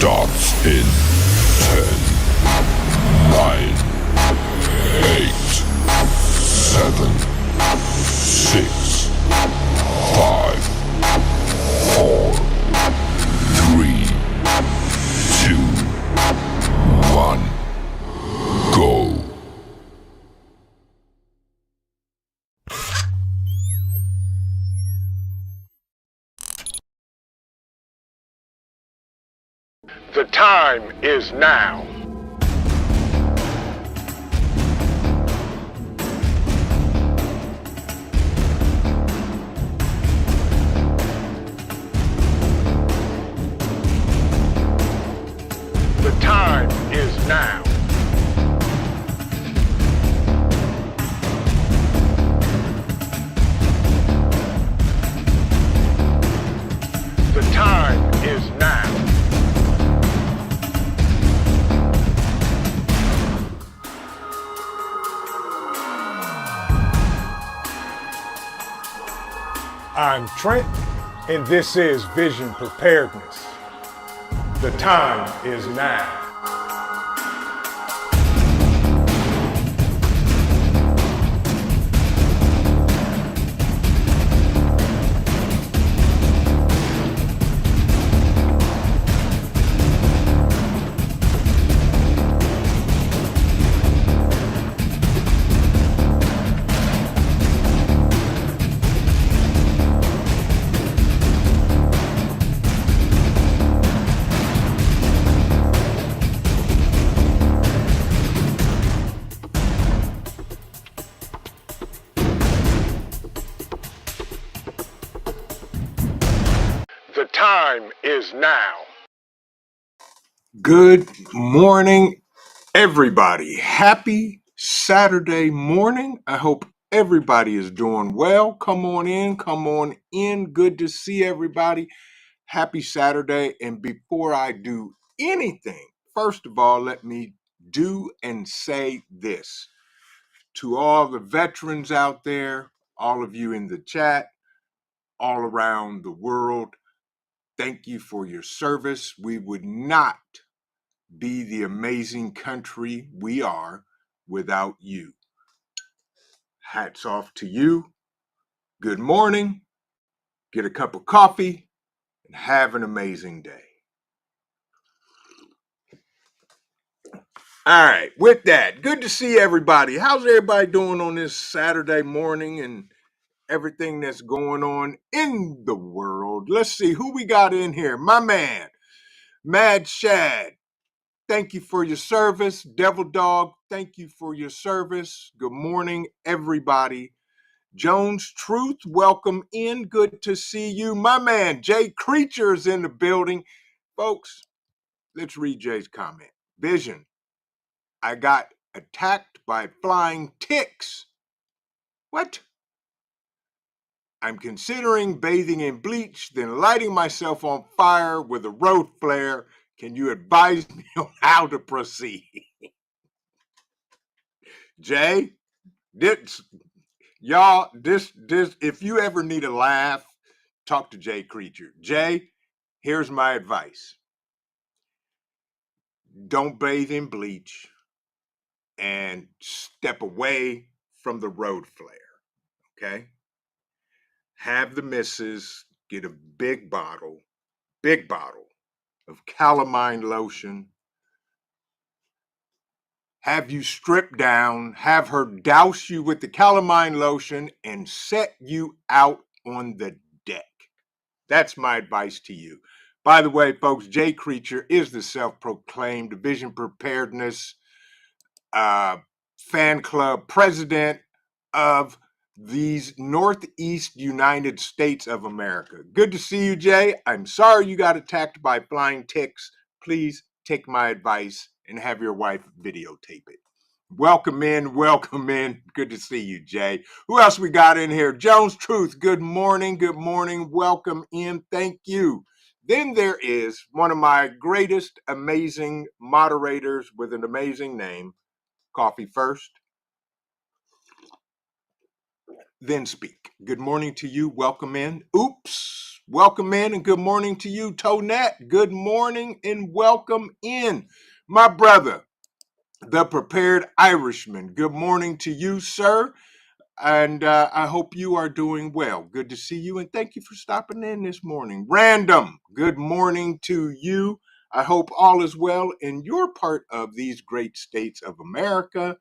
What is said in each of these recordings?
starts in 10, 9, 8, 7, 6, 5, 4, 3, 2, 1, go. The time is now. The time is now. The time is now. I'm Trent, and this is Vision Preparedness. The time is now. The time is now. Good morning, everybody. Happy Saturday morning. I hope everybody is doing well. Come on in, come on in. Good to see everybody. Happy Saturday. And before I do anything, first of all, let me do and say this to all the veterans out there, all of you in the chat, all around the world. Thank you for your service. We would not be the amazing country we are without you. Hats off to you. Good morning. Get a cup of coffee and have an amazing day. All right, with that, good to see everybody. How's everybody doing on this Saturday morning and everything that's going on in the world? Let's see who we got in here. My man, Mad Shad. Thank you for your service. Devil Dog, thank you for your service. Good morning, everybody. Jones Truth, welcome in. Good to see you. My man, Jay Creature is in the building. Folks, let's read Jay's comment. Vision, I got attacked by flying ticks. What? I'm considering bathing in bleach, then lighting myself on fire with a road flare. Can you advise me on how to proceed? Jay, this, y'all, this, if you ever need a laugh, talk to Jay Creature. Jay, here's my advice. Don't bathe in bleach and step away from the road flare, okay? Have the missus get a big bottle of calamine lotion. Have you strip down, have her douse you with the calamine lotion and set you out on the deck. That's my advice to you. By the way, folks, Jay Creature is the self-proclaimed Vision Preparedness fan club president of these Northeast United States of America. Good to see you, Jay. I'm sorry you got attacked by flying ticks. Please take my advice and have your wife videotape it. Welcome in, welcome in. Good to see you, Jay. Who else we got in here? Jones Truth, good morning, welcome in, thank you. Then there is one of my greatest, amazing moderators with an amazing name, Coffee First. then speak. Good morning to you. Welcome in. Oops. Welcome in and good morning to you, Tonette. Good morning and welcome in. My brother, the Prepared Irishman. Good morning to you, sir. And I hope you are doing well. Good to see you, and thank you for stopping in this morning. Random, good morning to you. I hope all is well in your part of these great states of America,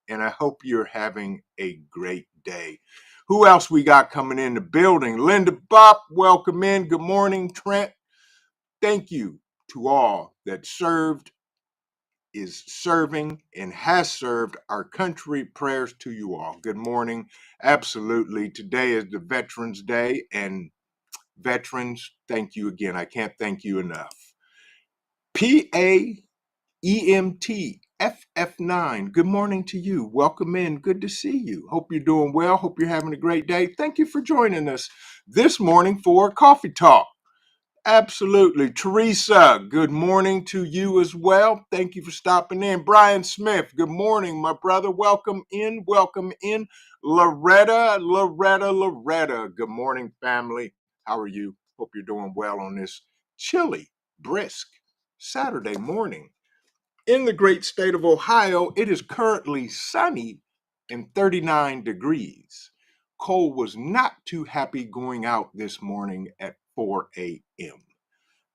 and I hope you're having a great day. Who else we got coming in the building? Linda Bop, welcome in. Good morning, Trent. Thank you to all that served, is serving, and has served our country. Prayers to you all. Good morning. Absolutely. Today is the Veterans Day, and veterans, thank you again. I can't thank you enough. PAEMT FF9, good morning to you. Welcome in. Good to see you. Hope you're doing well. Hope you're having a great day. Thank you for joining us this morning for Coffee Talk. Absolutely. Teresa, good morning to you as well. Thank you for stopping in. Brian Smith, good morning, my brother. Welcome in. Welcome in. Loretta, good morning, family. How are you? Hope you're doing well on this chilly, brisk Saturday morning. In the great state of Ohio, it is currently sunny and 39 degrees. Cole was not too happy going out this morning at 4 a.m.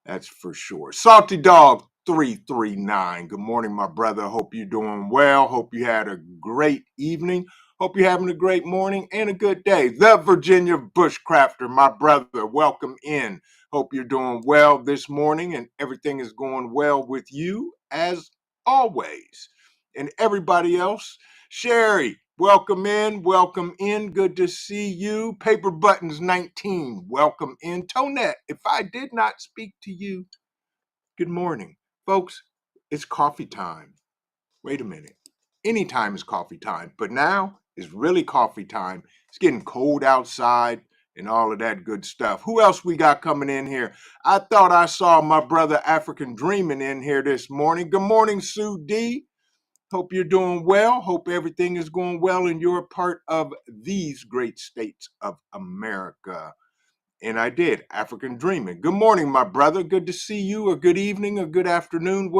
That's for sure. Salty Dog 339. Good morning, my brother. Hope you're doing well. Hope you had a great evening. Hope you're having a great morning and a good day. The Virginia Bushcrafter, my brother. Welcome in. Hope you're doing well this morning and everything is going well with you as always. And everybody else, Sherry, welcome in. Welcome in. Good to see you. Paper Buttons 19, welcome in. Tonette, if I did not speak to you, good morning. Folks, it's coffee time. Wait a minute. Anytime is coffee time, but now is really coffee time. It's getting cold outside and all of that good stuff. Who else we got coming in here? I thought I saw my brother African Dreaming in here this morning. Good morning, Sue D. Hope you're doing well. Hope everything is going well in your part of these great states of America. And I did. African Dreaming. Good morning, my brother. Good to see you, or good evening, or good afternoon,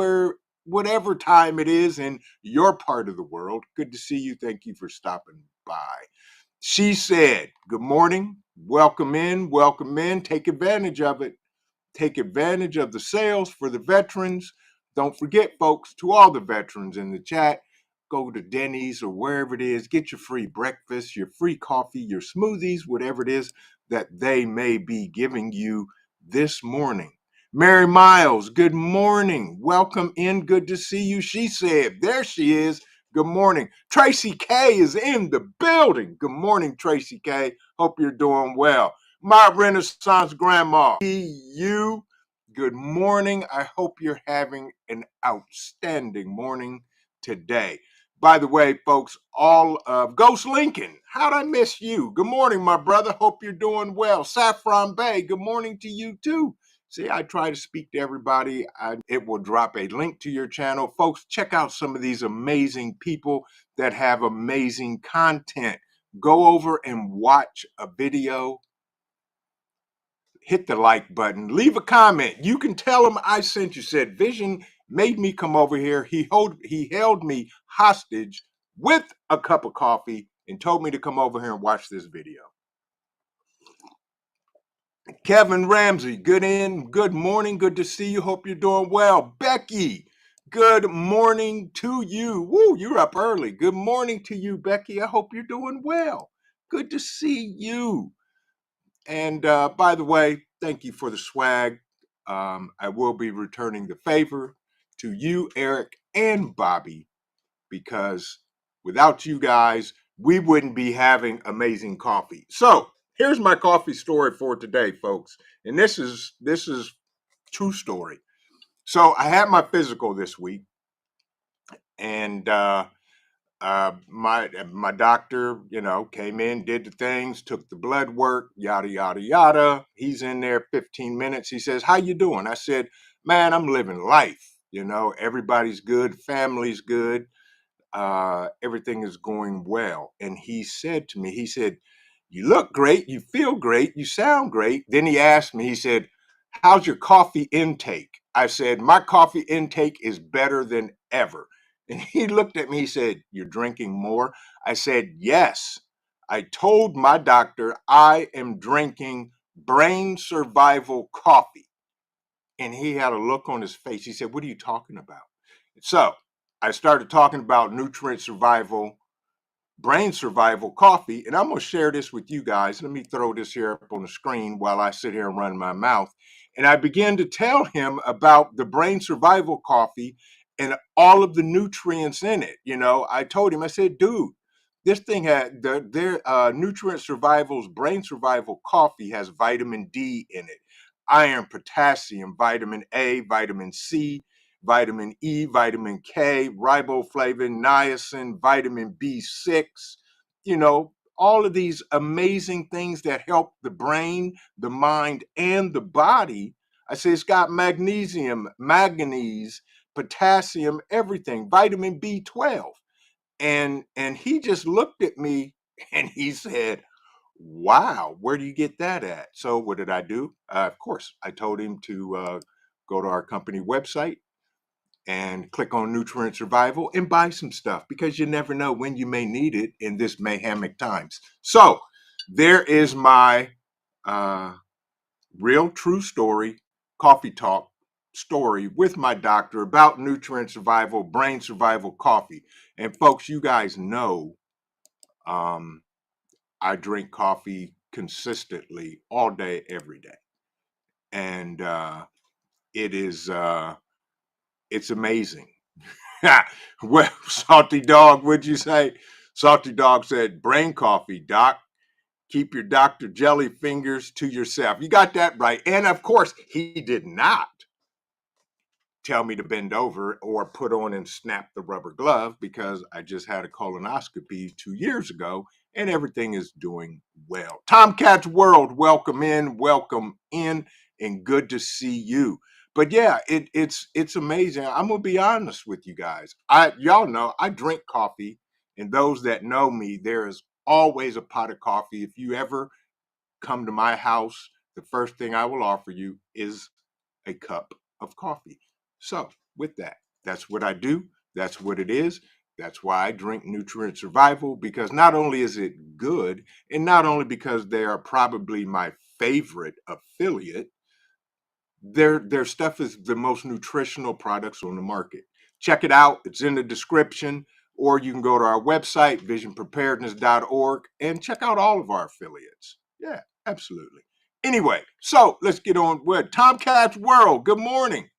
whatever time it is in your part of the world. Good to see you. Thank you for stopping by. She said, good morning. Welcome in. Welcome in. Take advantage of it. Take advantage of the sales for the veterans. Don't forget, folks, to all the veterans in the chat, go to Denny's or wherever it is, get your free breakfast, your free coffee, your smoothies, whatever it is that they may be giving you this morning. Mary Miles, good morning. Welcome in. Good to see you. She said, there she is. Good morning. Tracy K is in the building. Good morning, Tracy K. Hope you're doing well. My Renaissance Grandma, you, good morning. I hope you're having an outstanding morning today. By the way, folks, all of Ghost Lincoln, how'd I miss you? Good morning, my brother. Hope you're doing well. Saffron Bay, good morning to you too. See, I try to speak to everybody. It will drop a link to your channel. Folks, check out some of these amazing people that have amazing content. Go over and watch a video. Hit the like button. Leave a comment. You can tell them I sent you. Said Vision made me come over here. He held me hostage with a cup of coffee and told me to come over here and watch this video. Kevin Ramsey, good morning. Good to see you. Hope you're doing well. Becky, good morning to you. Woo, you're up early. Good morning to you, Becky. I hope you're doing well. Good to see you. And by the way, thank you for the swag. I will be returning the favor to you, Eric, and Bobby, because without you guys, we wouldn't be having amazing coffee. So here's my coffee story for today, folks. And this is true story. So I had my physical this week, and my doctor, came in, did the things, took the blood work, yada yada yada. He's in there 15 minutes. He says, "How you doing?" I said, "Man, I'm living life. Everybody's good, family's good, everything is going well." And he said to me, he said, You look great, you feel great, you sound great. Then he asked me, he said, how's your coffee intake? I said, my coffee intake is better than ever. And he looked at me, he said, you're drinking more? I said, yes. I told my doctor I am drinking brain survival coffee. And he had a look on his face. He said, what are you talking about? So I started talking about nutrient survival, brain survival coffee, and I'm going to share this with you guys. Let me throw this here up on the screen while I sit here and run my mouth. And I began to tell him about the brain survival coffee and all of the nutrients in it. You know, I told him, I said, dude, this thing had their nutrient survival's brain survival coffee has vitamin D in it, iron, potassium, vitamin A, vitamin C, vitamin E, vitamin K, riboflavin, niacin, vitamin B6, you know, all of these amazing things that help the brain, the mind, and the body. I say it's got magnesium, manganese, potassium, everything, vitamin B12. And he just looked at me and he said, wow, where do you get that at? So what did I do? Of course, I told him to go to our company website and click on nutrient survival and buy some stuff because you never know when you may need it in this mayhemic times. So there is my real true story, coffee talk story with my doctor about nutrient survival, brain survival coffee. And folks, you guys know um, I drink coffee consistently all day, every day. And it is, it's amazing. Well, Salty Dog, would you say? Salty Dog said, brain coffee, doc. Keep your Dr. Jelly fingers to yourself. You got that right. And of course, he did not tell me to bend over or put on and snap the rubber glove because I just had a colonoscopy 2 years ago and everything is doing well. Tomcat's World, welcome in, and good to see you. But yeah, it's amazing. I'm gonna be honest with you guys. Y'all know I drink coffee, and those that know me, there is always a pot of coffee. If you ever come to my house, the first thing I will offer you is a cup of coffee. So, with that, that's what I do. That's what it is. That's why I drink Nutrient Survival, because not only is it good, and not only because they are probably my favorite affiliate, their stuff is the most nutritional products on the market. Check it out. It's in the description, or you can go to our website, visionpreparedness.org, and check out all of our affiliates. Yeah, absolutely. Anyway, so let's get on with Tomcat's World. Good morning.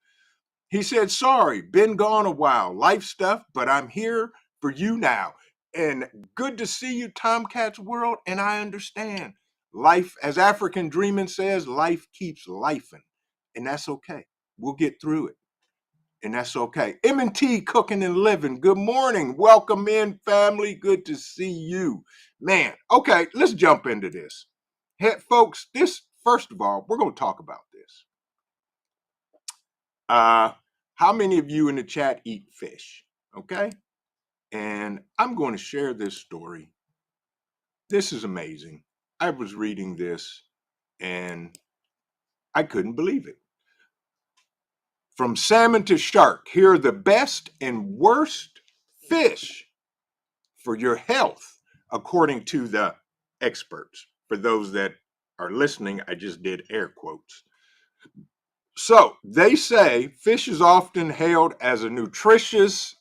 He said, sorry, been gone a while, life stuff, but I'm here for you now. And good to see you, Tomcat's World. And I understand life, as African Dreaming says, life keeps lifing. And that's okay. We'll get through it. And that's okay. M&T Cooking and Living. Good morning. Welcome in, family. Good to see you. Man, okay, let's jump into this. Hey, folks, first of all, we're going to talk about this. How many of you in the chat eat fish? Okay. And I'm going to share this story. This is amazing. I was reading this and I couldn't believe it. From salmon to shark, here are the best and worst fish for your health, according to the experts. For those that are listening, I just did air quotes. So they say fish is often hailed as a nutritious,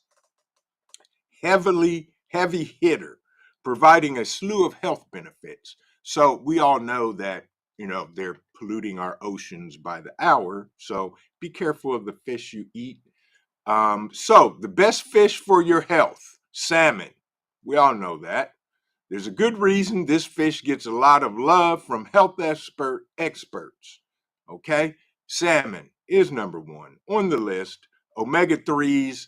heavy hitter, providing a slew of health benefits. So we all know that, they're polluting our oceans by the hour. So be careful of the fish you eat. So the best fish for your health, salmon. We all know that. There's a good reason this fish gets a lot of love from health experts. Okay, salmon is number one on the list. Omega 3s,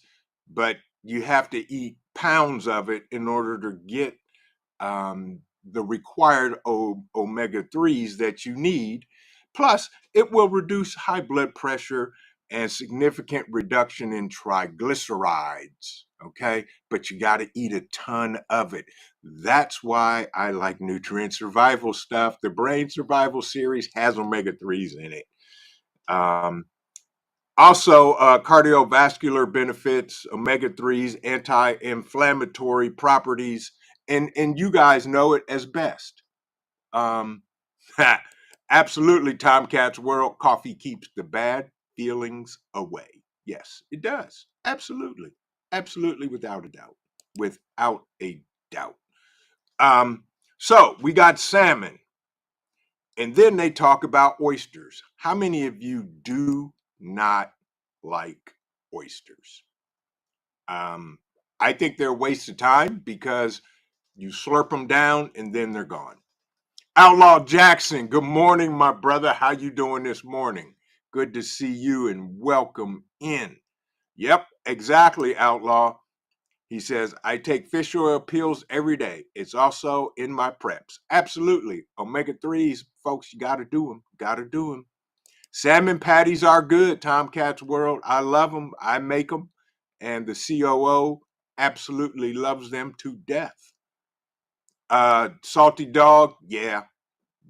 but you have to eat pounds of it in order to get the required omega 3s that you need. Plus, it will reduce high blood pressure, and significant reduction in triglycerides. Okay, but you got to eat a ton of it. That's why I like nutrient survival stuff. The Brain Survival series has omega-3s in it. Also, cardiovascular benefits, omega-3s, anti-inflammatory properties, and you guys know it as best. Um, Absolutely, Tomcat's World. Coffee keeps the bad feelings away. Yes, it does. Absolutely. Absolutely, without a doubt. Without a doubt. Um, so we got salmon, and then they talk about oysters. How many of you do not like oysters? Um, I think they're a waste of time because you slurp them down and then they're gone. Outlaw Jackson, good morning, my brother. How you doing this morning? Good to see you and welcome in. Yep, exactly, Outlaw. He says, I take fish oil pills every day. It's also in my preps. Absolutely. Omega-3s, folks, you got to do them. Got to do them. Salmon patties are good, Tomcat's World. I love them. I make them. And the COO absolutely loves them to death. Salty Dog, yeah.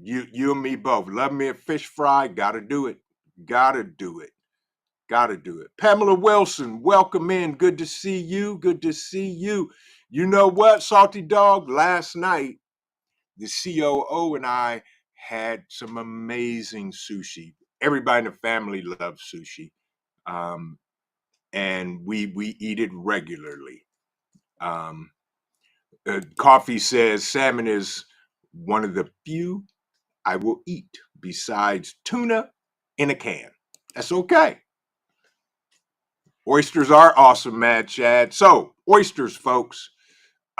You and me both. Love me a fish fry. Gotta do it. Gotta do it. Gotta do it. Pamela Wilson, welcome in. Good to see you. Good to see you. You know what, Salty Dog? Last night, the COO and I had some amazing sushi. Everybody in the family loves sushi. And we eat it regularly. Um, Coffee says salmon is one of the few I will eat besides tuna in a can. That's okay. Oysters are awesome, Mad Chad. So, oysters, folks.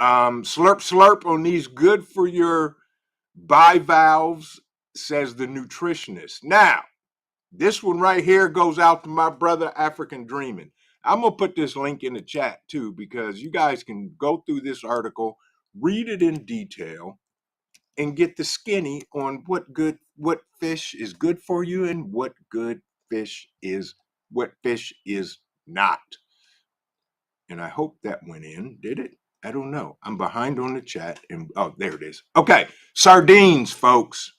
Slurp, slurp on these good for your bivalves, says the nutritionist. Now, this one right here goes out to my brother African Dreaming. I'm going to put this link in the chat too, because you guys can go through this article, read it in detail, and get the skinny on what fish is good for you and what fish is not. And I hope that went in. Did it? I don't know. I'm behind on the chat. And oh, there it is. Okay, sardines, folks.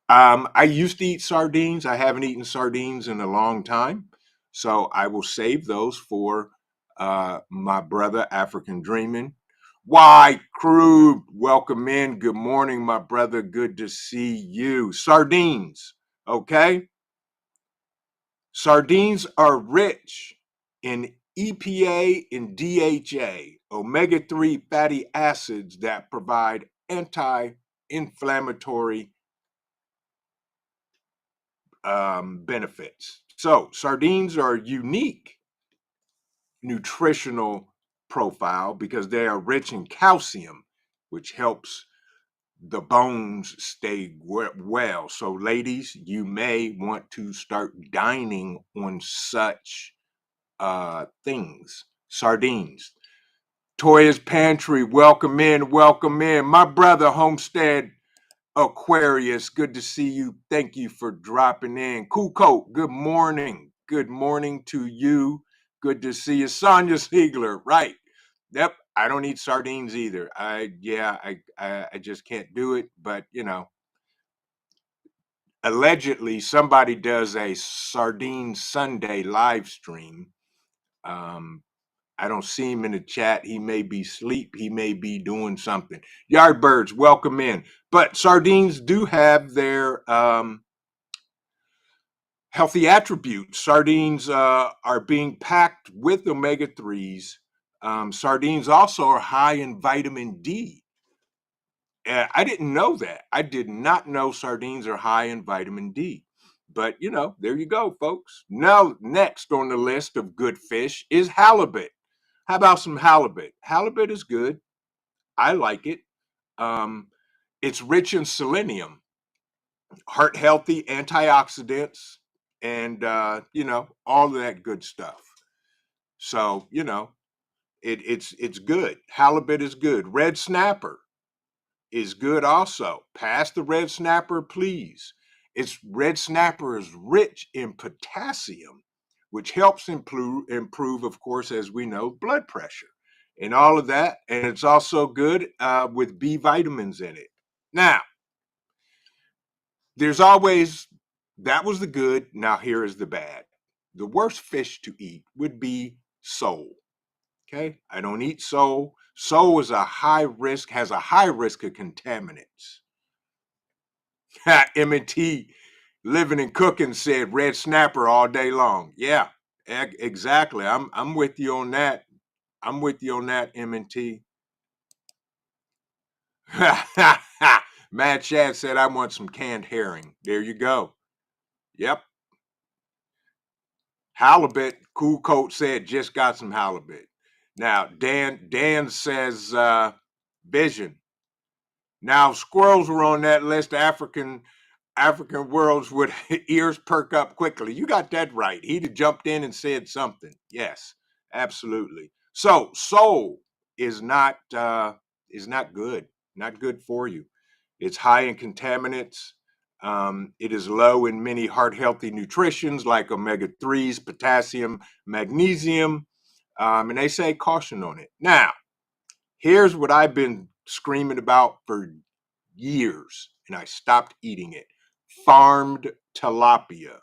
I used to eat sardines. I haven't eaten sardines in a long time, so I will save those for my brother African Dreaming. Why, Crude, welcome in. Good morning, my brother. Good to see you. Sardines, okay? Sardines are rich in EPA and DHA, omega-3 fatty acids that provide anti-inflammatory benefits. So, sardines are unique nutritional profile because they are rich in calcium, which helps the bones stay well. So, ladies, you may want to start dining on such things. Sardines. Toya's Pantry, welcome in, welcome in. My brother Homestead Aquarius, good to see you. Thank you for dropping in. Cool Coat, good morning. Good morning to you. Good to see you. Sonia Siegler, right. Yep, I don't eat sardines either. I just can't do it. But, allegedly somebody does a sardine Sunday live stream. I don't see him in the chat. He may be asleep. He may be doing something. Yardbirds, welcome in. But sardines do have their healthy attributes. Sardines are being packed with omega-3s. Sardines also are high in vitamin D. I didn't know that. I did not know sardines are high in vitamin D. But, there you go, folks. Now, next on the list of good fish is halibut. How about some halibut? Halibut is good. I like it. Um, it's rich in selenium, heart healthy antioxidants, and all of that good stuff. So it's good. Halibut is good. Red snapper is good also. Pass the red snapper, please. Red snapper is rich in potassium, which helps improve, of course, as we know, blood pressure and all of that. And it's also good with B vitamins in it. Now, there's always, that was the good. Now, here is the bad. The worst fish to eat would be sole. Okay. I don't eat sole. Sole is has a high risk of contaminants. M&T living and cooking said red snapper all day long. Yeah, exactly. I'm with you on that. I'm with you on that, M&T. Mad Chad said I want some canned herring. There you go. Yep. Halibut. Cool Coat said just got some halibut. Now Dan says vision. Now squirrels were on that list. African worlds would ears perk up quickly. You got that right. He'd have jumped in and said something. Yes, absolutely. So sole is not good. Not good for you. It's high in contaminants. It is low in many heart healthy nutritions like omega-3s, potassium, magnesium, and they say caution on it. Now, here's what I've been screaming about for years, and I stopped eating it. Farmed tilapia.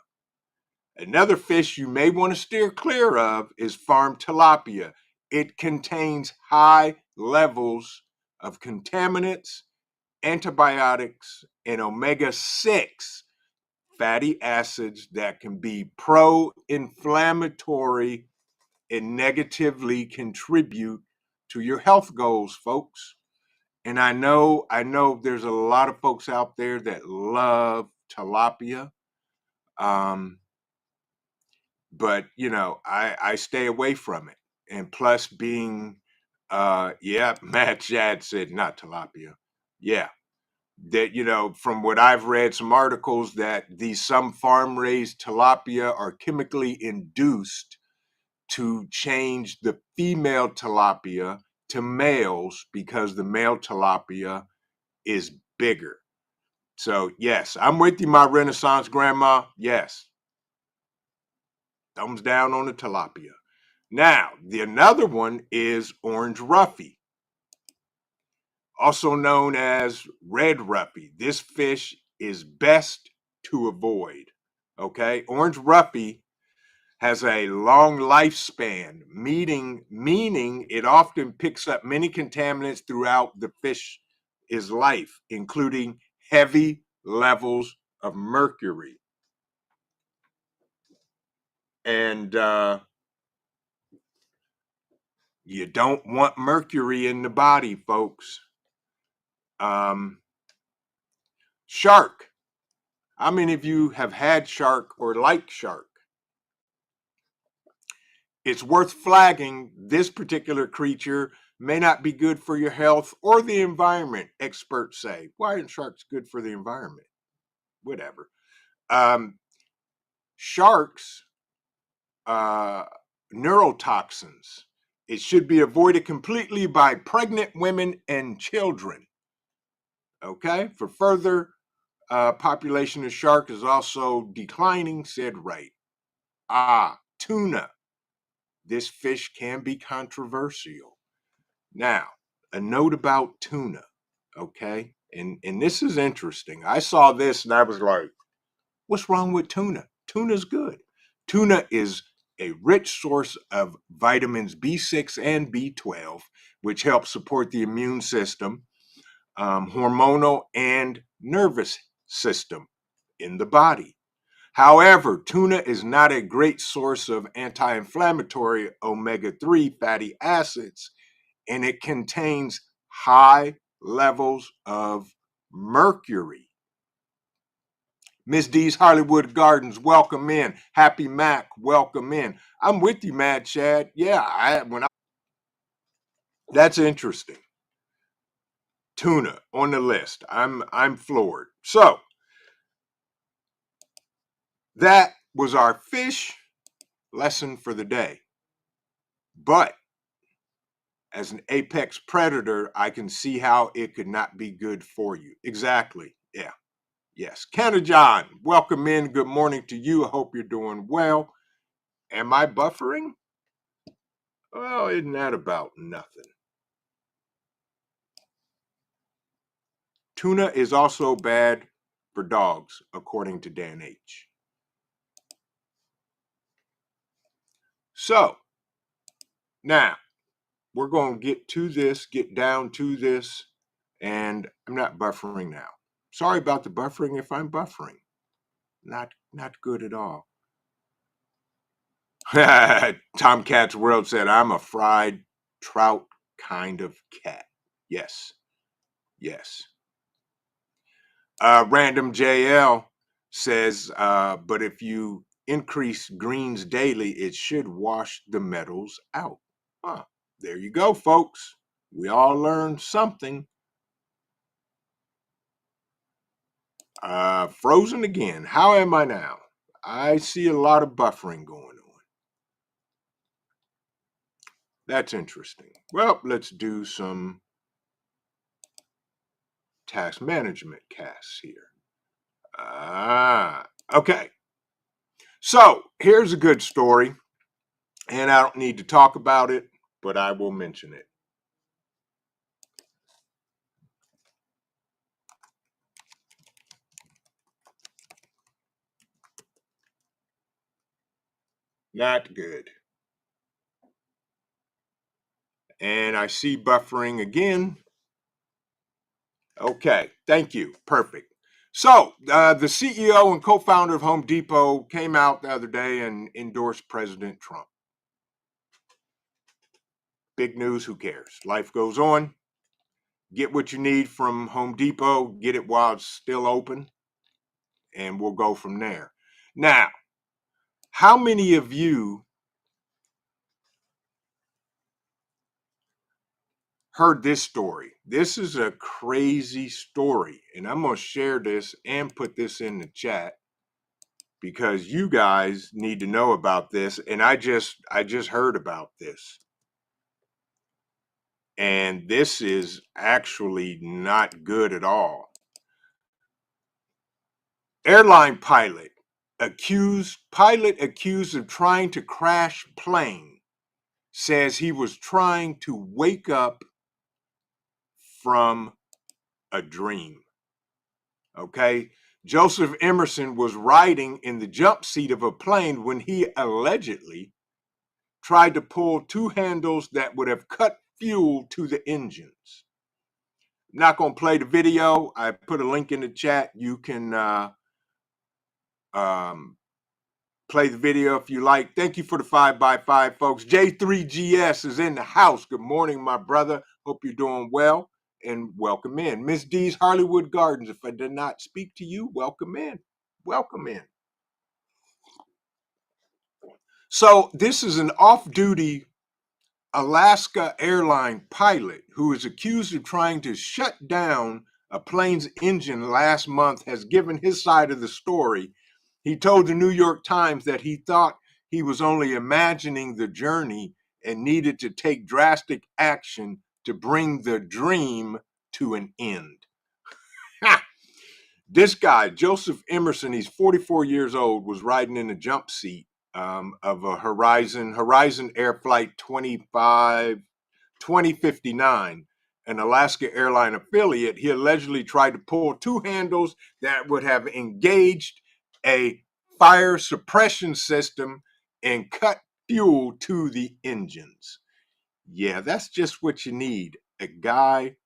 Another fish you may want to steer clear of is farmed tilapia. It contains high levels of contaminants, antibiotics, and omega-6 fatty acids that can be pro-inflammatory and negatively contribute to your health goals, folks. And I know there's a lot of folks out there that love tilapia. But I stay away from it. And plus being yeah, Matt Chad said not tilapia. Yeah. That from what I've read some articles that these some farm raised tilapia are chemically induced to change the female tilapia to males because the male tilapia is bigger. So yes, I'm with you, my Renaissance grandma. Yes. Thumbs down on the tilapia. Now, another one is orange roughy, also known as red roughy. This fish is best to avoid. Okay, orange roughy has a long lifespan, meaning it often picks up many contaminants throughout the fish's life, including heavy levels of mercury. And you don't want mercury in the body, folks. Shark. How many of you have had shark or like shark? It's worth flagging this particular creature may not be good for your health or the environment, experts say. Why aren't sharks good for the environment? Whatever. Sharks, neurotoxins. It should be avoided completely by pregnant women and children. Okay, for further population of shark is also declining, said right. Tuna. This fish can be controversial. Now, a note about tuna, okay? And this is interesting. I saw this and I was like, what's wrong with tuna? Tuna's good. Tuna is a rich source of vitamins B6 and B12, which help support the immune system, hormonal, and nervous system in the body. However, tuna is not a great source of anti-inflammatory omega-3 fatty acids, and it contains high levels of mercury. Miss D's Hollywood Gardens, welcome in. Happy Mac, welcome in. I'm with you, Mad Chad. Yeah, that's interesting. Tuna on the list. I'm floored. So that was our fish lesson for the day. But as an apex predator, I can see how it could not be good for you. Exactly. Yeah. Yes. Canada John, welcome in. Good morning to you. I hope you're doing well. Am I buffering? Well, isn't that about nothing? Tuna is also bad for dogs, according to Dan H. So, now we're going to get down to this, and I'm not buffering now. Sorry about the buffering if I'm buffering. Not good at all. Tomcat's World said, I'm a fried trout kind of cat. Yes. Yes. Random JL says, but if you increase greens daily, it should wash the metals out. Huh. There you go, folks. We all learned something. Frozen again. How am I now? I see a lot of buffering going on. That's interesting. Well, let's do some task management casts here. Okay. So here's a good story, and I don't need to talk about it, but I will mention it. Not good. And I see buffering again. Okay, thank you. Perfect. So, the CEO and co founder of Home Depot came out the other day and endorsed President Trump. Big news, who cares? Life goes on. Get what you need from Home Depot, get it while it's still open, and we'll go from there. Now, how many of you heard this story? This is a crazy story, and I'm going to share this and put this in the chat because you guys need to know about this, and I just heard about this. And this is actually not good at all. Airline pilot accused of trying to crash plane says he was trying to wake up from a dream. Okay. Joseph Emerson was riding in the jump seat of a plane when he allegedly tried to pull two handles that would have cut fuel to the engines. I'm not going to play the video. I put a link in the chat. You can play the video if you like. Thank you for the 5x5, folks. J3GS is in the house. Good morning, my brother. Hope you're doing well, and welcome in. Miss D's Hollywood Gardens. If I did not speak to you, welcome in. Welcome in. So this is an off-duty Alaska airline pilot who is accused of trying to shut down a plane's engine last month has given his side of the story. He told the New York Times that he thought he was only imagining the journey and needed to take drastic action to bring the dream to an end. This guy, Joseph Emerson, he's 44 years old, was riding in a jump seat of a Horizon Air Flight 2059, an Alaska airline affiliate. He allegedly tried to pull two handles that would have engaged a fire suppression system and cut fuel to the engines. Yeah, that's just what you need. A guy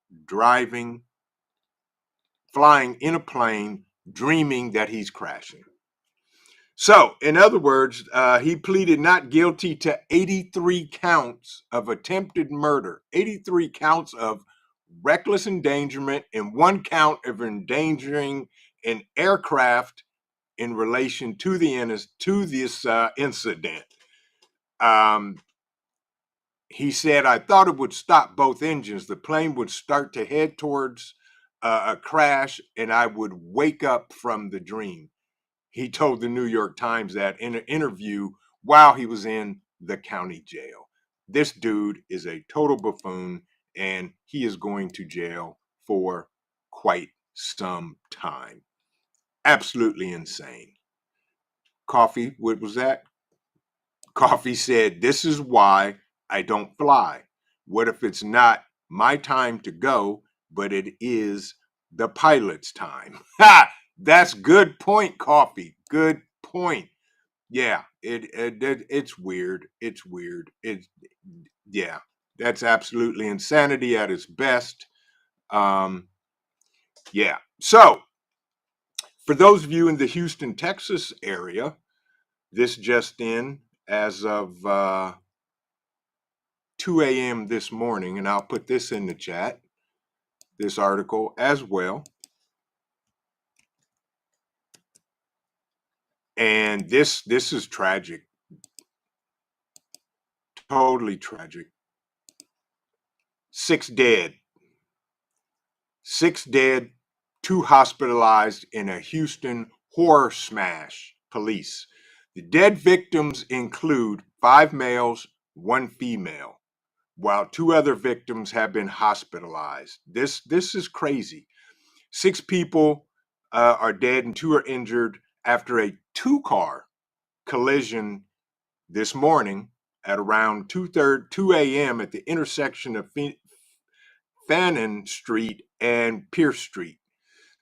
flying in a plane, dreaming that he's crashing. So, in other words, he pleaded not guilty to 83 counts of attempted murder, 83 counts of reckless endangerment, and one count of endangering an aircraft in relation to this incident. He said, I thought it would stop both engines. The plane would start to head towards a crash, and I would wake up from the dream. He told the New York Times that in an interview while he was in the county jail. This dude is a total buffoon, and he is going to jail for quite some time. Absolutely insane. Coffee, what was that? Coffee said, "This is why I don't fly. What if it's not my time to go, but it is the pilot's time?" Ha! That's good point, Coffee. Good point. Yeah, it's weird. It's weird. Yeah, that's absolutely insanity at its best. Um, yeah. So, for those of you in the Houston, Texas area, this just in as of 2 a.m. this morning, and I'll put this in the chat, this article as well. And this is tragic, totally tragic. 6 dead, 6 dead, 2 hospitalized in a Houston horror smash. Police. The dead victims include 5 males, 1 female, while 2 other victims have been hospitalized. This is crazy. 6 people are dead and 2 are injured after a 2-car collision this morning at around 2 a.m. at the intersection of Fannin Street and Pierce Street.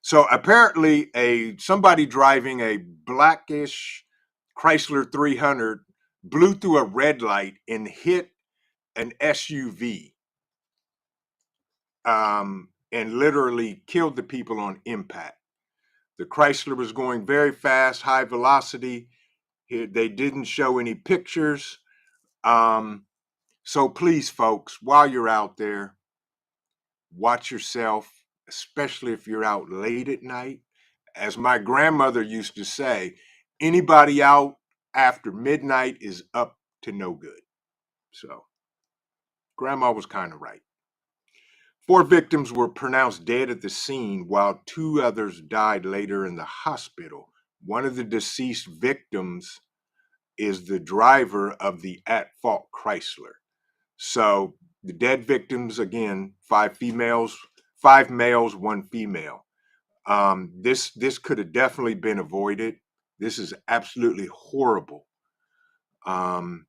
So apparently, somebody driving a blackish Chrysler 300 blew through a red light and hit an SUV, and literally killed the people on impact. The Chrysler was going very fast, high velocity. They didn't show any pictures. So please, folks, while you're out there, watch yourself, especially if you're out late at night. As my grandmother used to say, anybody out after midnight is up to no good. So, grandma was kind of right. 4 victims were pronounced dead at the scene, while 2 others died later in the hospital. One of the deceased victims is the driver of the at-fault Chrysler. So the dead victims, again, 5 males, 1 female. This could have definitely been avoided. This is absolutely horrible. One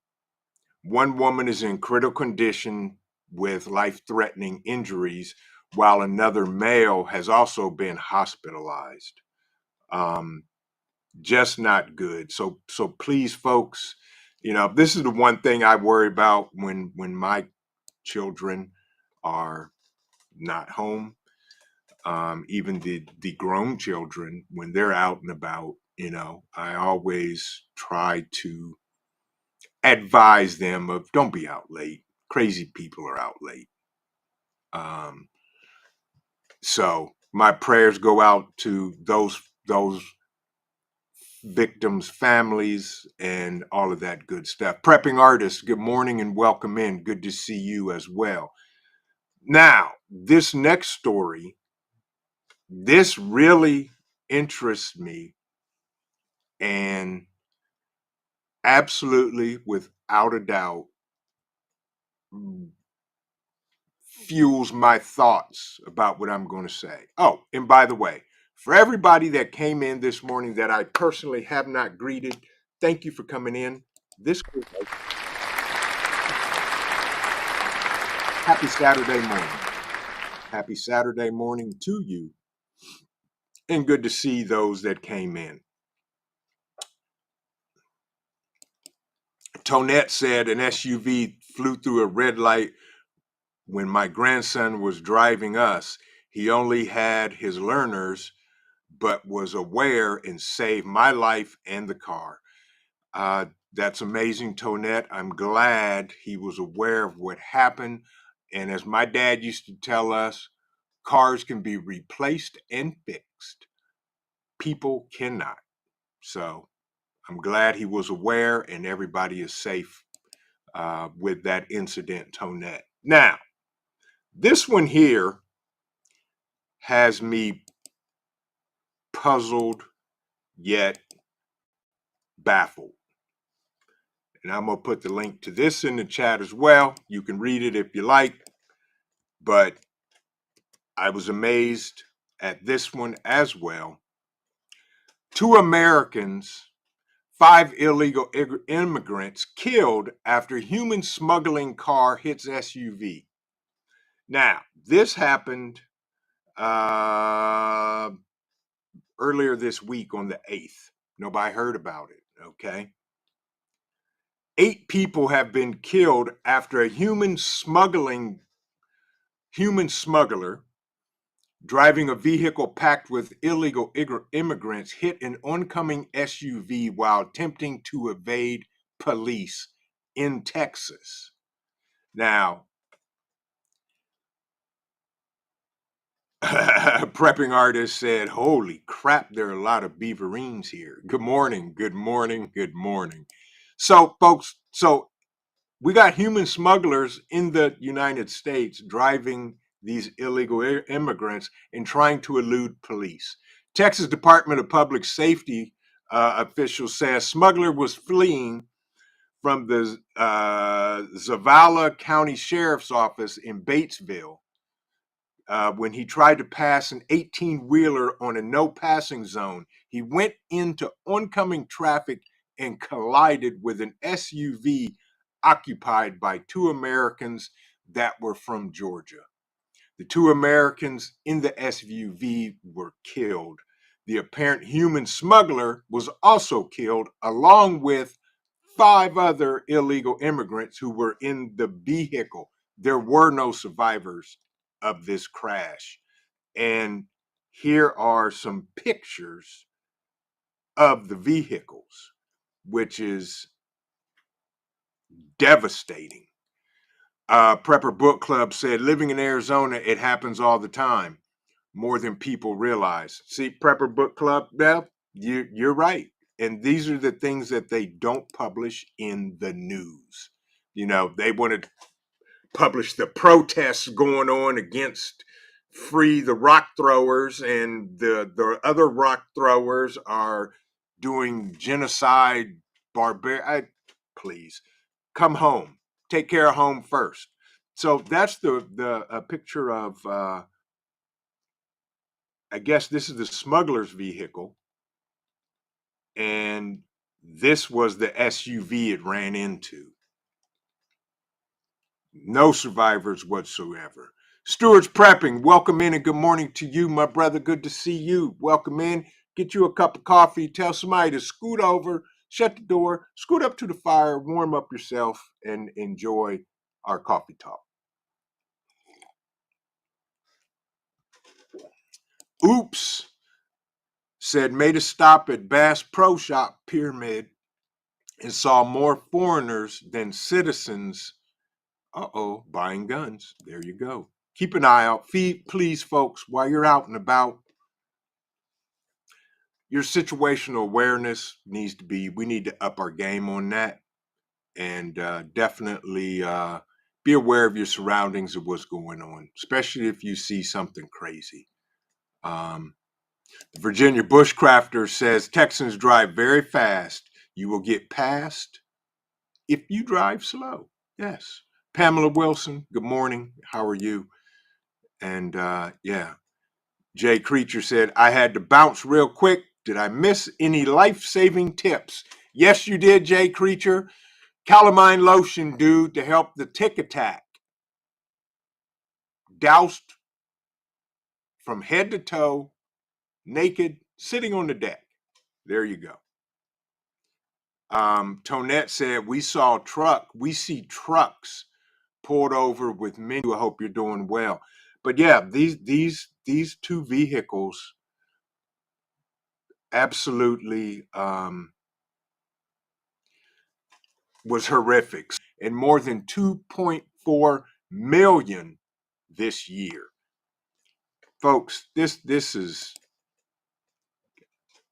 woman is in critical condition with life-threatening injuries, while another male has also been hospitalized. Just not good. So please, folks, this is the one thing I worry about when my children are not home. Even the grown children, when they're out and about, I always try to advise them of don't be out late. Crazy people are out late. So my prayers go out to those victims' families and all of that good stuff. Prepping artists, good morning and welcome in. Good to see you as well. Now, this next story, this really interests me and absolutely, without a doubt, fuels my thoughts about what I'm going to say. Oh, and by the way, for everybody that came in this morning that I personally have not greeted, thank you for coming in. Happy Saturday morning. Happy Saturday morning to you. And good to see those that came in. Tonette said an SUV flew through a red light when my grandson was driving us. He only had his learners, but was aware and saved my life and the car. That's amazing, Tonette. I'm glad he was aware of what happened. And as my dad used to tell us, cars can be replaced and fixed. People cannot. So I'm glad he was aware and everybody is safe with that incident, Tonette. Now, this one here has me puzzled yet baffled. And I'm going to put the link to this in the chat as well. You can read it if you like. But I was amazed at this one as well. 2 Americans 5 illegal immigrants killed after human smuggling car hits SUV. Now, this happened uh, earlier this week on the 8th. Nobody heard about it, okay? 8 people have been killed after a human smuggler driving a vehicle packed with illegal immigrants hit an oncoming SUV while attempting to evade police in Texas. Now, prepping artist said, "Holy crap, there are a lot of beaverines here." Good morning, good morning, good morning. So, folks, we got human smugglers in the United States driving these illegal immigrants and trying to elude police. Texas Department of Public Safety officials say a smuggler was fleeing from the Zavala County Sheriff's Office in Batesville when he tried to pass an 18-wheeler on a no passing zone. He went into oncoming traffic and collided with an SUV occupied by 2 Americans that were from Georgia. The 2 Americans in the SUV were killed. The apparent human smuggler was also killed, along with 5 other illegal immigrants who were in the vehicle. There were no survivors of this crash. And here are some pictures of the vehicles, which is devastating. Prepper Book Club said, living in Arizona, it happens all the time, more than people realize. See, Prepper Book Club, Beth, you're right. And these are the things that they don't publish in the news. You know, they want to publish the protests going on against free the rock throwers, and the other rock throwers are doing genocide, please come home, take care of home first. So that's the picture of I guess this is the smuggler's vehicle, and this was the SUV it ran into. No survivors whatsoever. Stewart's Prepping, welcome in and good morning to you, my brother. Good to see you. Welcome in. Get you a cup of coffee. Tell somebody to scoot over, shut the door, scoot up to the fire, warm up yourself, and enjoy our coffee talk. Oops said made a stop at Bass Pro Shop Pyramid and saw more foreigners than citizens. Buying guns. There you go. Keep an eye out. Please, folks, while you're out and about, your situational awareness needs to be, we need to up our game on that, and definitely be aware of your surroundings and what's going on, especially if you see something crazy. The Virginia Bushcrafter says Texans drive very fast. You will get past if you drive slow. Yes. Pamela Wilson, good morning. How are you? And yeah, Jay Creature said, I had to bounce real quick. Did I miss any life-saving tips? Yes, you did, Jay Creature. Calamine lotion, dude, to help the tick attack. Doused from head to toe, naked, sitting on the deck. There you go. Tonette said, we see trucks pulled over with menu. I hope you're doing well. But yeah, these 2 vehicles absolutely was horrific, and more than 2.4 million this year. Folks, this is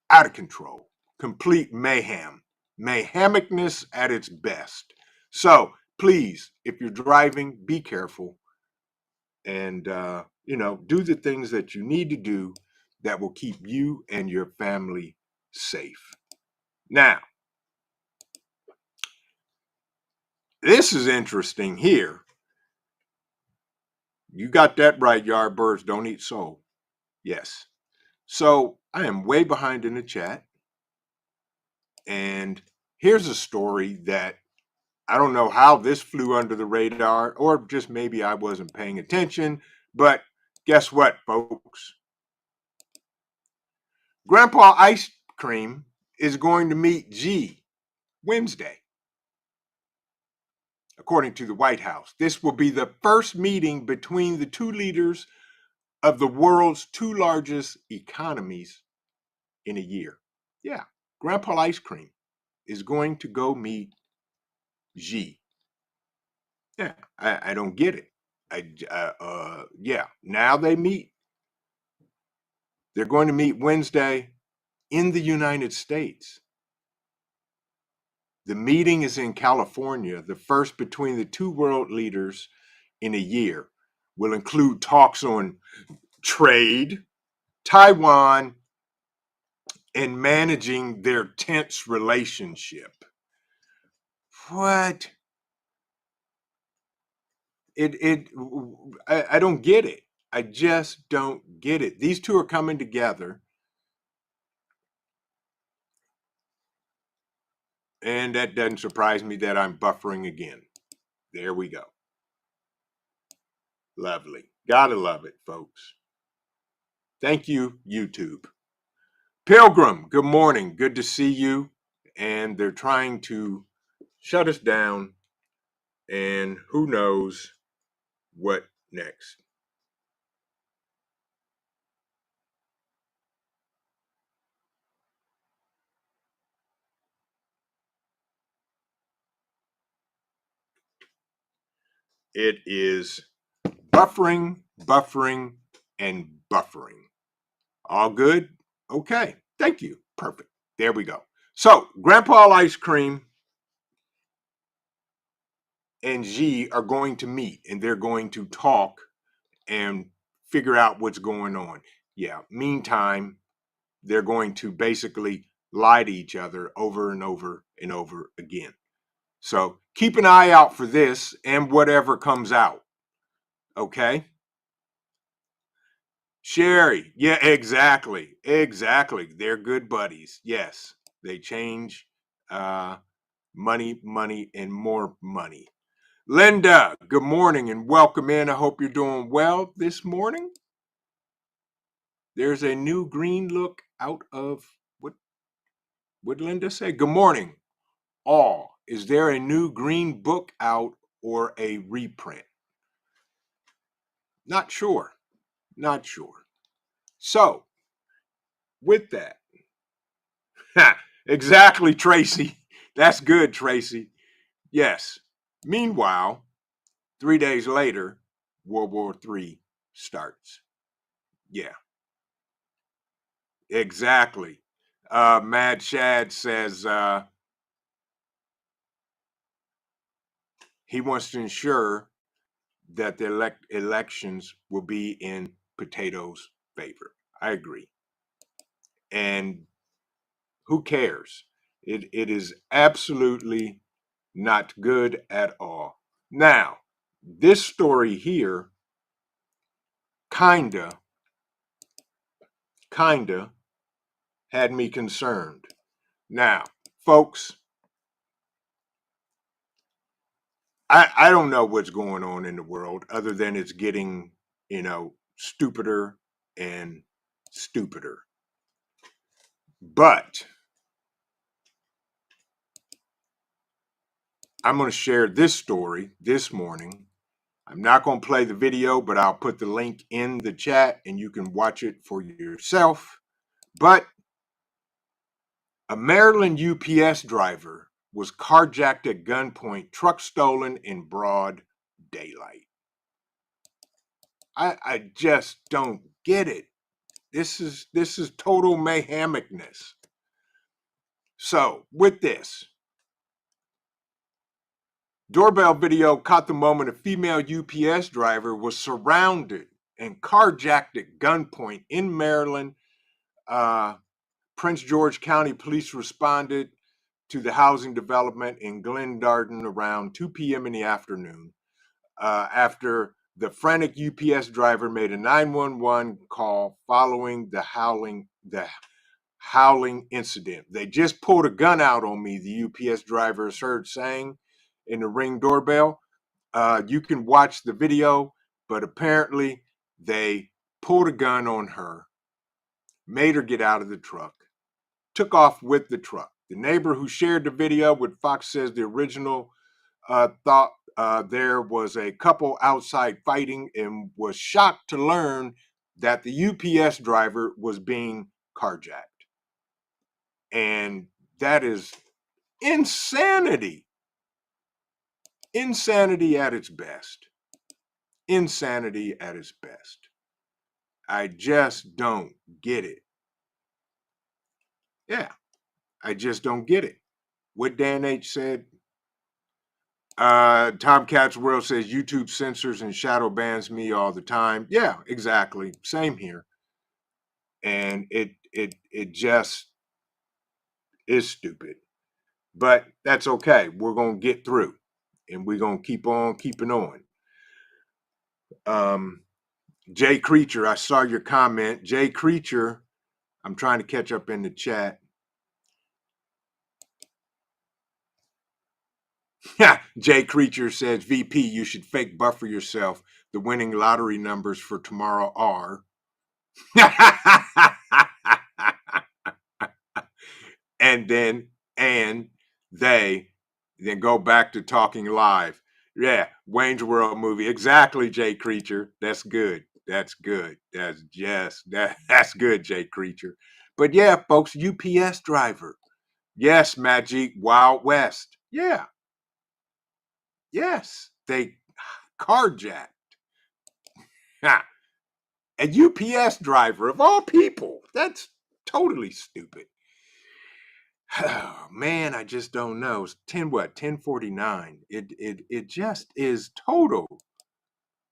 out of control. Complete mayhem. Mayhemicness at its best. So please, if you're driving, be careful and do the things that you need to do that will keep you and your family safe. Now, this is interesting here. You got that right, Yardbirds don't eat soul. Yes. So I am way behind in the chat. And here's a story that I don't know how this flew under the radar, or just maybe I wasn't paying attention, but guess what, folks? Grandpa Ice Cream is going to meet G Wednesday, according to the White House. This will be the first meeting between the two leaders of the world's two largest economies in a year. Yeah, Grandpa Ice Cream is going to go meet G. Yeah, I don't get it. Yeah, now they meet. They're going to meet Wednesday in the United States. The meeting is in California, the first between the two world leaders in a year. Will include talks on trade, Taiwan, and managing their tense relationship. What? I don't get it. I just don't get it. These two are coming together, and that doesn't surprise me that I'm buffering again. There we go. Lovely. Gotta love it, folks. Thank you, YouTube. Pilgrim, good morning. Good to see you. And they're trying to shut us down, and who knows what next. It is buffering, buffering, and buffering. All good? Okay. Thank you. Perfect. There we go. So, Grandpa Ice Cream and G are going to meet, and they're going to talk and figure out what's going on. Yeah. Meantime, they're going to basically lie to each other over and over and over again. So keep an eye out for this and whatever comes out. Okay. Sherry. Yeah, exactly. Exactly. They're good buddies. Yes. They change money, money, and more money. Linda, good morning and welcome in. I hope you're doing well this morning. There's a new green look out of what Linda say? Good morning, all. Is there a new green book out or a reprint? Not sure. Not sure. So, with that, exactly, Tracy. That's good, Tracy. Yes. Meanwhile, 3 days later, World War III starts. Yeah, exactly. Mad Shad says he wants to ensure that the elections will be in potatoes' favor. I agree. And who cares? It is absolutely not good at all. Now, this story here kinda had me concerned. Now, folks, I don't know what's going on in the world other than it's getting, stupider and stupider. But I'm going to share this story this morning. I'm not going to play the video, but I'll put the link in the chat and you can watch it for yourself. But a Maryland UPS driver was carjacked at gunpoint, truck stolen in broad daylight. I just don't get it. This is total mayhemicness. So with this, doorbell video caught the moment a female UPS driver was surrounded and carjacked at gunpoint in Maryland. Prince George County Police responded to the housing development in Glendarden around 2 p.m. in the afternoon after the frantic UPS driver made a 911 call following the howling incident. They just pulled a gun out on me, the UPS driver is heard saying in the Ring doorbell. You can watch the video, but apparently they pulled a gun on her, made her get out of the truck, took off with the truck. The neighbor who shared the video with Fox says the original thought there was a couple outside fighting and was shocked to learn that the UPS driver was being carjacked. And that is insanity. Insanity at its best. Insanity at its best. I just don't get it. Yeah, I just don't get it. What Dan H said. Tomcats World says YouTube censors and shadow bans me all the time. Yeah, exactly. Same here. And it just is stupid. But that's okay. We're gonna get through, and we're gonna keep on keeping on. Jay Creature, I saw your comment. Jay Creature, I'm trying to catch up in the chat. Jay Creature says, VP, you should fake buffer yourself. The winning lottery numbers for tomorrow are. and they then go back to talking live. Yeah, Wayne's World movie. Exactly, Jay Creature. That's good. That's good. That's good, Jay Creature. But yeah, folks, UPS driver. Yes, Magic Wild West. Yeah. Yes, they carjacked. A UPS driver of all people. That's totally stupid. Oh, man, I just don't know. It's 10:49. It just is total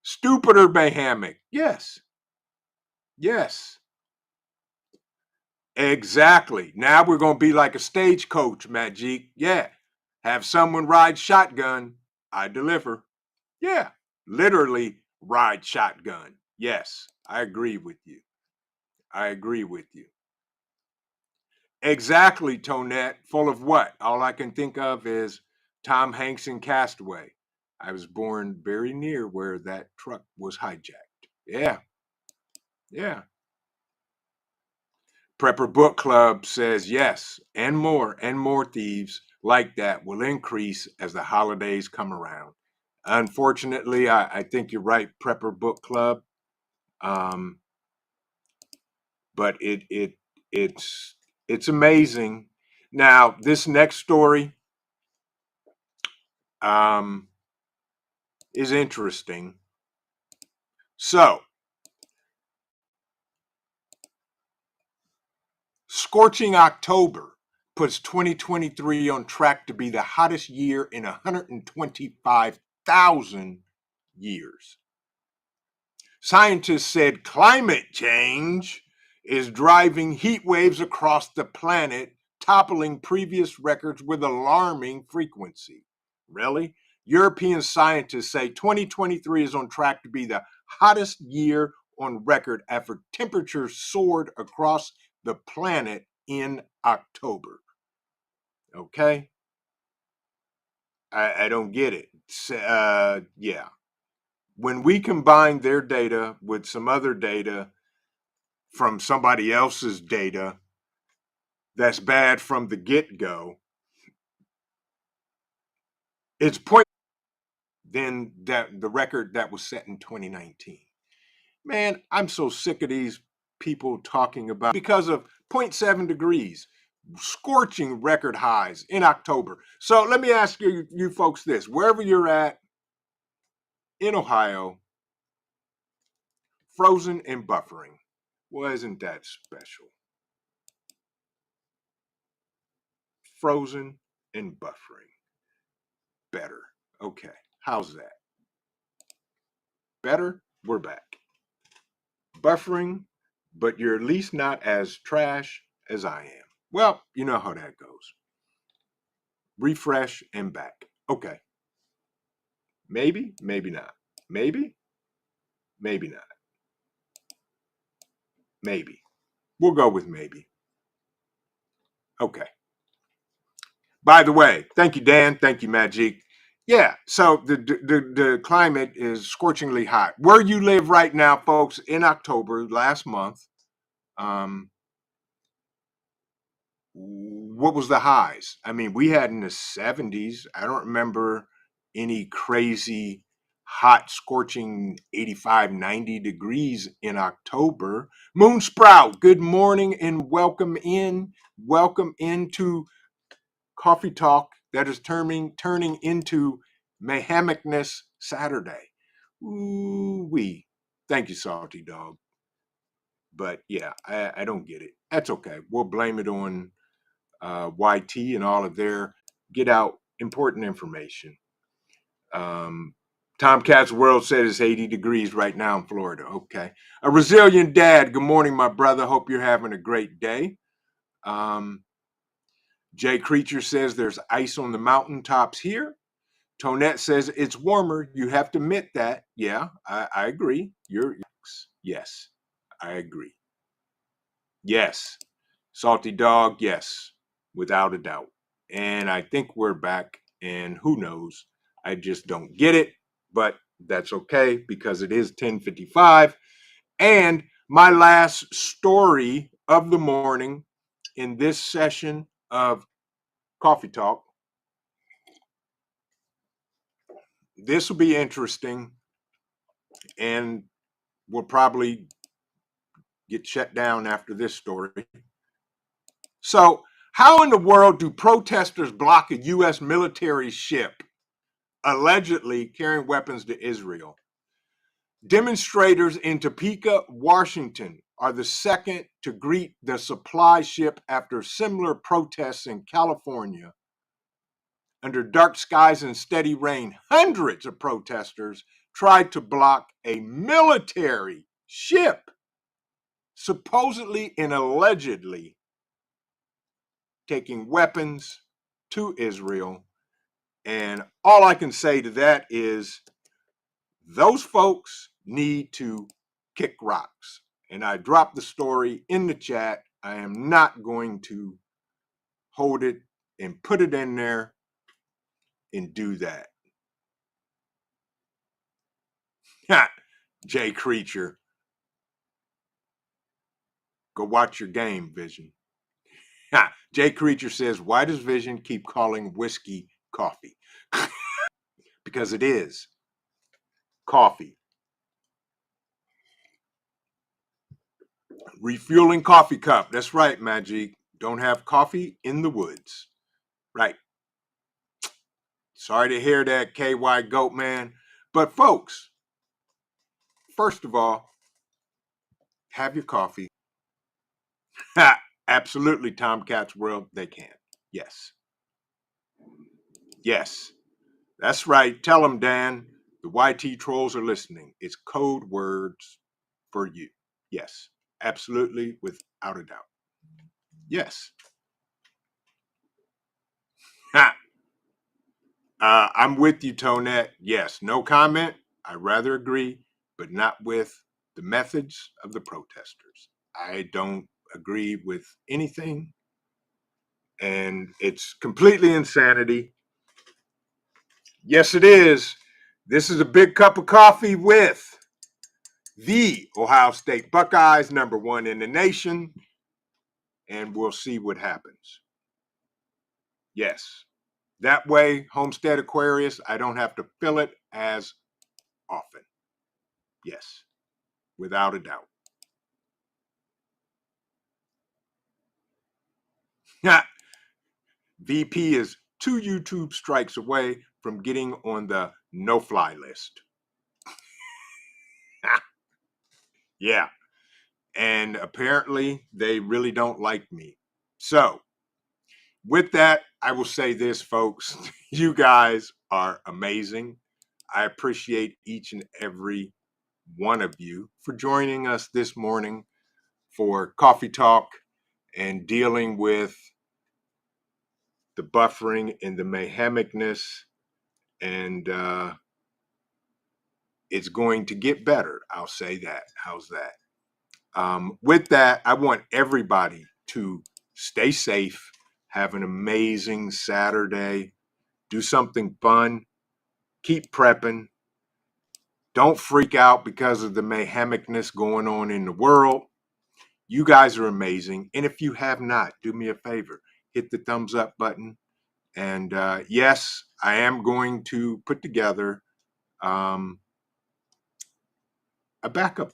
stupider mayhamic. Yes. Yes. Exactly. Now we're gonna be like a stagecoach, Magic. Yeah. Have someone ride shotgun. I deliver. Yeah. Literally ride shotgun. Yes. I agree with you. I agree with you. Exactly, Tonette. Full of what? All I can think of is Tom Hanks in Castaway. I was born very near where that truck was hijacked. Yeah, yeah. Prepper Book Club says yes, and more thieves like that will increase as the holidays come around. Unfortunately, I think you're right, Prepper Book Club. But it's amazing. Now, this next story is interesting. So, scorching October puts 2023 on track to be the hottest year in 125,000 years. Scientists said climate change is driving heat waves across the planet, toppling previous records with alarming frequency. Really? European scientists say 2023 is on track to be the hottest year on record after temperatures soared across the planet in October. Okay? I don't get it. Yeah. When we combine their data with some other data from somebody else's data that's bad from the get-go, it's point than that the record that was set in 2019. Man, I'm so sick of these people talking about because of 0.7 degrees, scorching record highs in October. So let me ask you folks this: wherever you're at in Ohio, frozen and buffering, well, isn't that special? Frozen and buffering. Better. Okay. How's that? Better? We're back. Buffering, but you're at least not as trash as I am. Well, you know how that goes. Refresh and back. Okay. Maybe, maybe not. Maybe, maybe not. Maybe. We'll go with maybe. Okay. By the way, thank you, Dan. Thank you, Magic. Yeah, so the climate is scorchingly hot. Where you live right now, folks, in October last month, um, what was the highs? I mean, we had in the 70s. I don't remember any crazy hot, scorching 85, 90 degrees in October. Moon Sprout, good morning and welcome in. Welcome into Coffee Talk that is turning into Mayhammockness Saturday. Ooh wee. Thank you, Salty Dog. But yeah, I don't get it. That's okay. We'll blame it on YT and all of their get out important information. Tomcat's World said it's 80 degrees right now in Florida. Okay. A resilient dad. Good morning, my brother. Hope you're having a great day. Jay Creature says there's ice on the mountaintops here. Tonette says it's warmer. You have to admit that. Yeah, I agree. Yes, I agree. Yes. Salty Dog, yes, without a doubt. And I think we're back, and who knows? I just don't get it, but that's okay because it is 10:55. And my last story of the morning in this session of Coffee Talk. This will be interesting, and we'll probably get shut down after this story. So, how in the world do protesters block a U.S. military ship allegedly carrying weapons to Israel? Demonstrators in Topeka, Washington are the second to greet the supply ship after similar protests in California. Under dark skies and steady rain, hundreds of protesters tried to block a military ship, supposedly and allegedly taking weapons to Israel. And all I can say to that is those folks need to kick rocks. And I dropped the story in the chat. I am not going to hold it and put it in there and do that. Jay Creature, go watch your game, Vision. Jay Creature says, why does Vision keep calling whiskey coffee? Because it is coffee. Refueling coffee cup. That's right, Magic. Don't have coffee in the woods. Right. Sorry to hear that, KY Goat Man. But folks, first of all, have your coffee. Absolutely, Tomcat's World, they can. Yes. Yes. That's right. Tell them, Dan. The YT trolls are listening. It's code words for you. Yes. Absolutely, without a doubt. Yes. I'm with you, Tonette. Yes. No comment. I rather agree, but not with the methods of the protesters. I don't agree with anything, and it's completely insanity. Yes, it is. This is a big cup of coffee with the Ohio State Buckeyes, #1 in the nation, and we'll see what happens. Yes. That way, Homestead Aquarius, I don't have to fill it as often. Yes, without a doubt. VP is 2 YouTube strikes away from getting on the no-fly list. Yeah, and apparently they really don't like me. So, with that, I will say this, folks. You guys are amazing. I appreciate each and every one of you for joining us this morning for Coffee Talk and dealing with the buffering and the mayhemicness. And it's going to get better. I'll say that. How's that? With that, I want everybody to stay safe, Have an amazing Saturday. Do something fun. Keep prepping. Don't freak out because of the mayhemicness going on in the world. You guys are amazing. And if you have not, do me a favor, hit the thumbs up button. And yes, I am going to put together a backup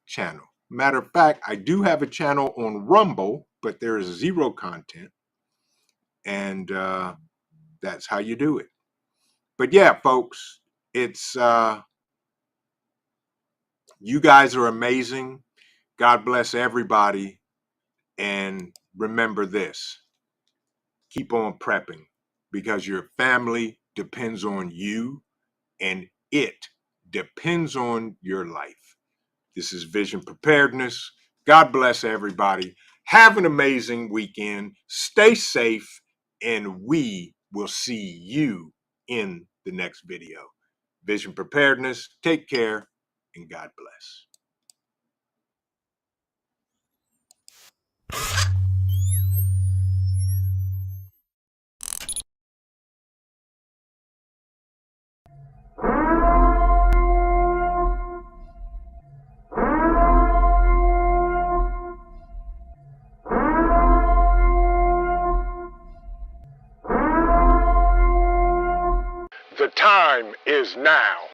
channel. Matter of fact, I do have a channel on Rumble, but there is zero content. And that's how you do it. But yeah, folks, it's you guys are amazing. God bless everybody. And remember this, keep on prepping because your family depends on you and it depends on your life. This is Vision Preparedness. God bless everybody. Have an amazing weekend. Stay safe, and we will see you in the next video. Vision Preparedness. Take care, and God bless. The time is now.